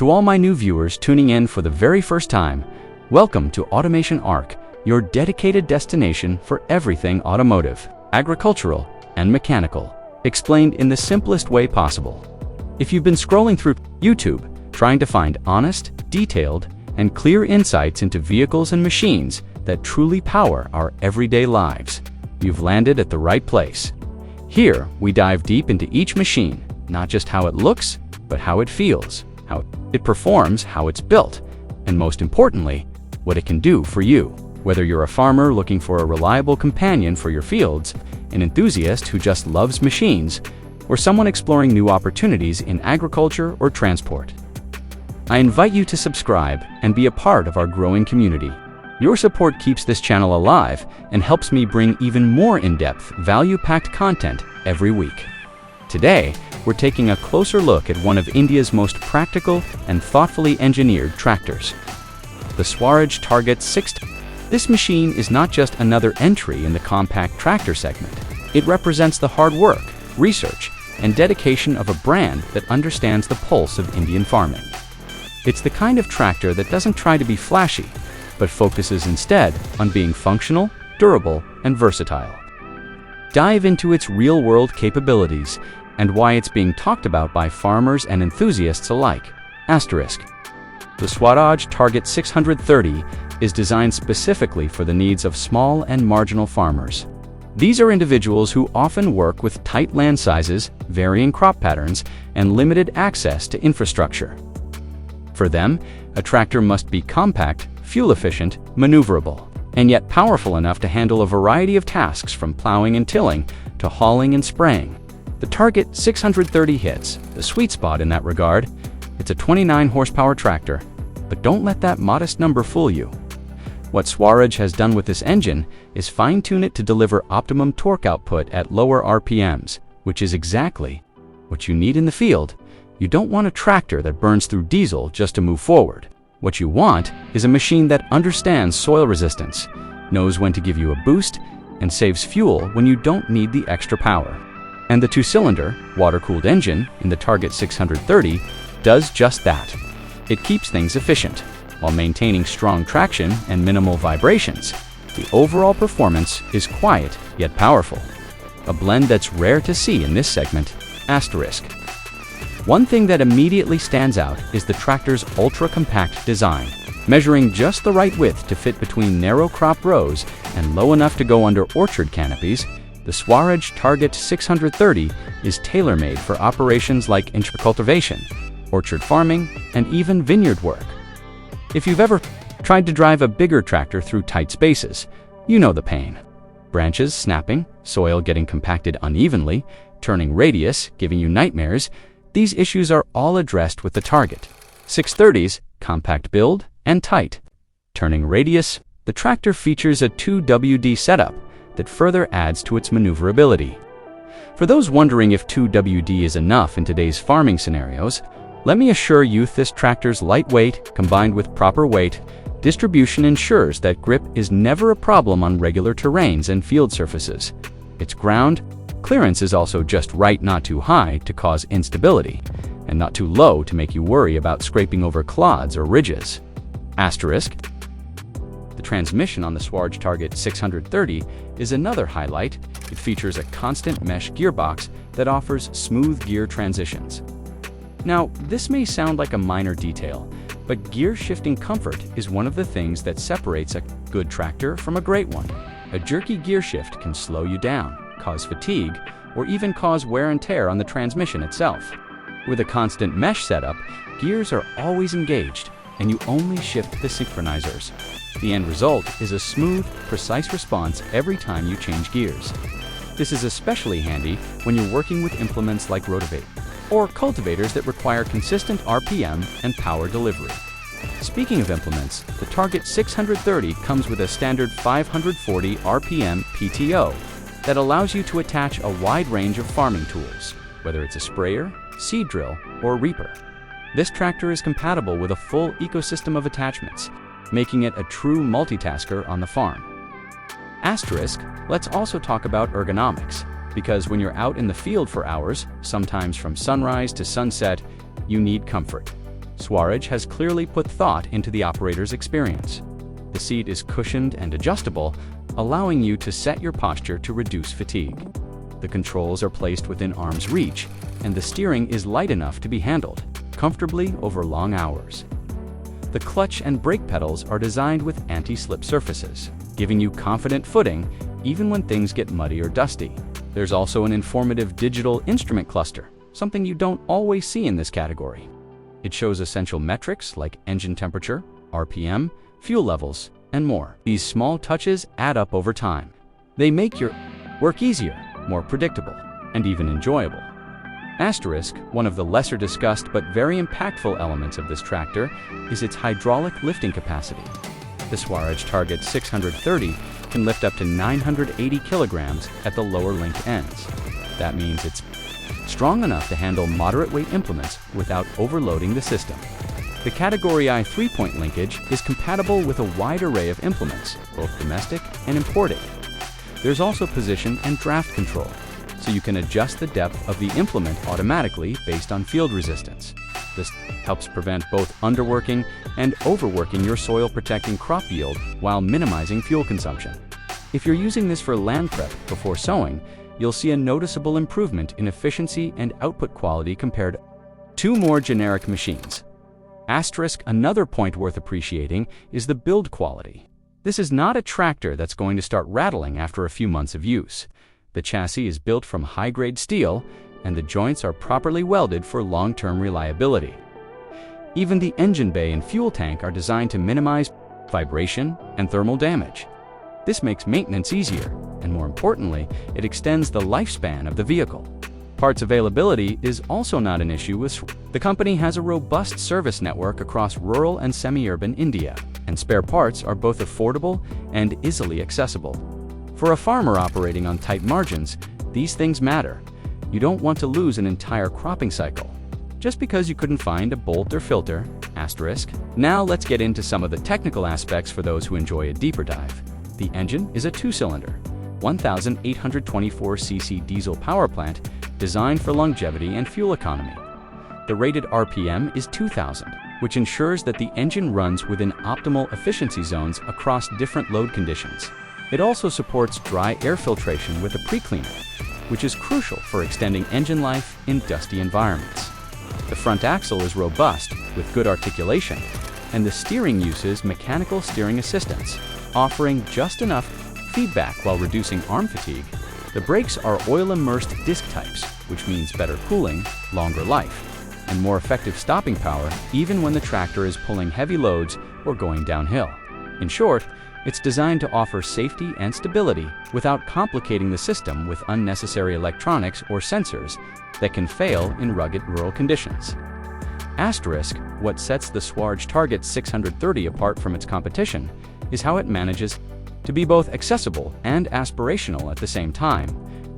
To all my new viewers tuning in for the very first time, welcome to Automation Arc, your dedicated destination for everything automotive, agricultural, and mechanical, explained in the simplest way possible. If you've been scrolling through YouTube, trying to find honest, detailed, and clear insights into vehicles and machines that truly power our everyday lives, you've landed at the right place. Here, we dive deep into each machine, not just how it looks, but how it feels, how it performs, how it's built, and most importantly, what it can do for you. Whether you're a farmer looking for a reliable companion for your fields, an enthusiast who just loves machines, or someone exploring new opportunities in agriculture or transport, I invite you to subscribe and be a part of our growing community. Your support keeps this channel alive and helps me bring even more in-depth, value-packed content every week. Today, we're taking a closer look at one of India's most practical and thoughtfully engineered tractors, the Swaraj Target 6. This machine is not just another entry in the compact tractor segment. It represents the hard work, research, and dedication of a brand that understands the pulse of Indian farming. It's the kind of tractor that doesn't try to be flashy, but focuses instead on being functional, durable, and versatile. Dive into its real-world capabilities and why it's being talked about by farmers and enthusiasts alike. Asterisk. The Swaraj Target 630 is designed specifically for the needs of small and marginal farmers. These are individuals who often work with tight land sizes, varying crop patterns, and limited access to infrastructure. For them, a tractor must be compact, fuel-efficient, maneuverable, and yet powerful enough to handle a variety of tasks from plowing and tilling to hauling and spraying. The Target 630 hits the sweet spot in that regard. It's a 29 horsepower tractor, but don't let that modest number fool you. What Swaraj has done with this engine is fine-tune it to deliver optimum torque output at lower RPMs, which is exactly what you need in the field. You don't want a tractor that burns through diesel just to move forward. What you want is a machine that understands soil resistance, knows when to give you a boost, and saves fuel when you don't need the extra power. And the two-cylinder, water-cooled engine in the Target 630 does just that. It keeps things efficient, while maintaining strong traction and minimal vibrations. The overall performance is quiet yet powerful, a blend that's rare to see in this segment. Asterisk. One thing that immediately stands out is the tractor's ultra-compact design. Measuring just the right width to fit between narrow crop rows and low enough to go under orchard canopies, the Swaraj Target 630 is tailor-made for operations like intracultivation, orchard farming, and even vineyard work. If you've ever tried to drive a bigger tractor through tight spaces, you know the pain. Branches snapping, soil getting compacted unevenly, turning radius, giving you nightmares. These issues are all addressed with the Target 630's compact build and tight turning radius. The tractor features a 2WD setup that further adds to its maneuverability. For those wondering if 2WD is enough in today's farming scenarios, let me assure you this tractor's lightweight combined with proper weight distribution ensures that grip is never a problem on regular terrains and field surfaces. Its ground clearance is also just right, not too high to cause instability, and not too low to make you worry about scraping over clods or ridges. Asterisk. The transmission on the Swaraj Target 630 is another highlight. It features a constant mesh gearbox that offers smooth gear transitions. Now, this may sound like a minor detail, but gear shifting comfort is one of the things that separates a good tractor from a great one. A jerky gear shift can slow you down, cause fatigue, or even cause wear and tear on the transmission itself. With a constant mesh setup, gears are always engaged, and you only shift the synchronizers. The end result is a smooth, precise response every time you change gears. This is especially handy when you're working with implements like rotivate, or cultivators that require consistent RPM and power delivery. Speaking of implements, the Target 630 comes with a standard 540 RPM PTO that allows you to attach a wide range of farming tools, whether it's a sprayer, seed drill, or reaper. This tractor is compatible with a full ecosystem of attachments, making it a true multitasker on the farm. Asterisk, let's also talk about ergonomics, because when you're out in the field for hours, sometimes from sunrise to sunset, you need comfort. Swaraj has clearly put thought into the operator's experience. The seat is cushioned and adjustable, allowing you to set your posture to reduce fatigue. The controls are placed within arm's reach, and the steering is light enough to be handled comfortably over long hours. The clutch and brake pedals are designed with anti-slip surfaces, giving you confident footing even when things get muddy or dusty. There's also an informative digital instrument cluster, something you don't always see in this category. It shows essential metrics like engine temperature, RPM, fuel levels, and more. These small touches add up over time. They make your work easier, more predictable, and even enjoyable. Asterisk, one of the lesser discussed but very impactful elements of this tractor is its hydraulic lifting capacity. The Swaraj Target 630 can lift up to 980 kilograms at the lower link ends. That means it's strong enough to handle moderate weight implements without overloading the system. The Category I 3-point linkage is compatible with a wide array of implements, both domestic and imported. There's also position and draft control, so you can adjust the depth of the implement automatically based on field resistance. This helps prevent both underworking and overworking your soil-protecting crop yield while minimizing fuel consumption. If you're using this for land prep before sowing, you'll see a noticeable improvement in efficiency and output quality compared to more generic machines. Asterisk, another point worth appreciating is the build quality. This is not a tractor that's going to start rattling after a few months of use. The chassis is built from high-grade steel, and the joints are properly welded for long-term reliability. Even the engine bay and fuel tank are designed to minimize vibration and thermal damage. This makes maintenance easier, and more importantly, it extends the lifespan of the vehicle. Parts availability is also not an issue with the company has a robust service network across rural and semi-urban India, and spare parts are both affordable and easily accessible. For a farmer operating on tight margins, these things matter. You don't want to lose an entire cropping cycle just because you couldn't find a bolt or filter. Asterisk. Now let's get into some of the technical aspects for those who enjoy a deeper dive. The engine is a 2-cylinder, 1,824cc diesel power plant designed for longevity and fuel economy. The rated RPM is 2,000, which ensures that the engine runs within optimal efficiency zones across different load conditions. It also supports dry air filtration with a pre-cleaner, which is crucial for extending engine life in dusty environments. The front axle is robust with good articulation, and the steering uses mechanical steering assistance, offering just enough feedback while reducing arm fatigue. The brakes are oil-immersed disc types, which means better cooling, longer life, and more effective stopping power even when the tractor is pulling heavy loads or going downhill. In short, it's designed to offer safety and stability without complicating the system with unnecessary electronics or sensors that can fail in rugged rural conditions. Asterisk, what sets the Swaraj Target 630 apart from its competition is how it manages to be both accessible and aspirational at the same time.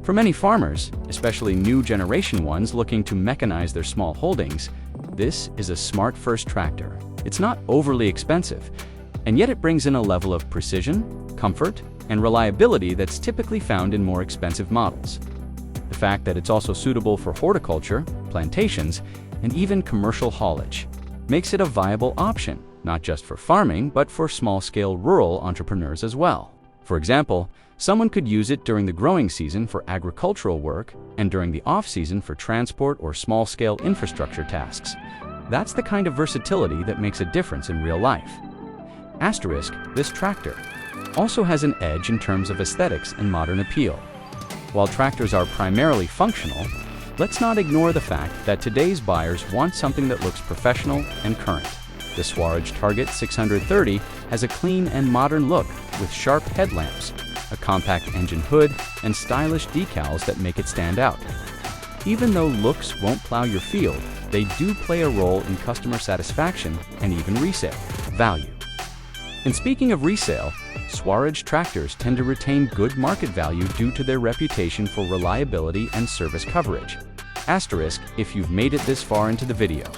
For many farmers, especially new generation ones looking to mechanize their small holdings, this is a smart first tractor. It's not overly expensive, and yet it brings in a level of precision, comfort, and reliability that's typically found in more expensive models. The fact that it's also suitable for horticulture, plantations, and even commercial haulage makes it a viable option, not just for farming, but for small-scale rural entrepreneurs as well. For example, someone could use it during the growing season for agricultural work and during the off-season for transport or small-scale infrastructure tasks. That's the kind of versatility that makes a difference in real life. Asterisk, this tractor also has an edge in terms of aesthetics and modern appeal. While tractors are primarily functional, let's not ignore the fact that today's buyers want something that looks professional and current. The Swaraj Target 630 has a clean and modern look with sharp headlamps, a compact engine hood, and stylish decals that make it stand out. Even though looks won't plow your field, they do play a role in customer satisfaction and even resale value. And speaking of resale, Swaraj tractors tend to retain good market value due to their reputation for reliability and service coverage. Asterisk, if you've made it this far into the video,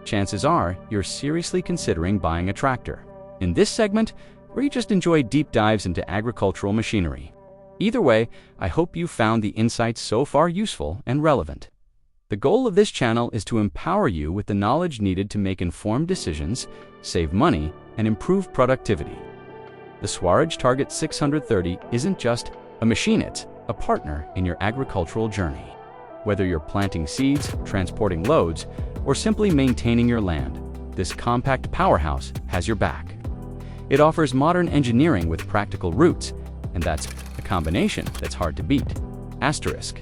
chances are you're seriously considering buying a tractor. In this segment, or you just enjoy deep dives into agricultural machinery. Either way, I hope you found the insights so far useful and relevant. The The goal of this channel is to empower you with the knowledge needed to make informed decisions, save money, and improve productivity. The Swaraj Target 630 isn't just a machine, it's a partner in your agricultural journey. Whether you're planting seeds, transporting loads, or simply maintaining your land, this compact powerhouse has your back. It offers modern engineering with practical roots, and that's a combination that's hard to beat. Asterisk.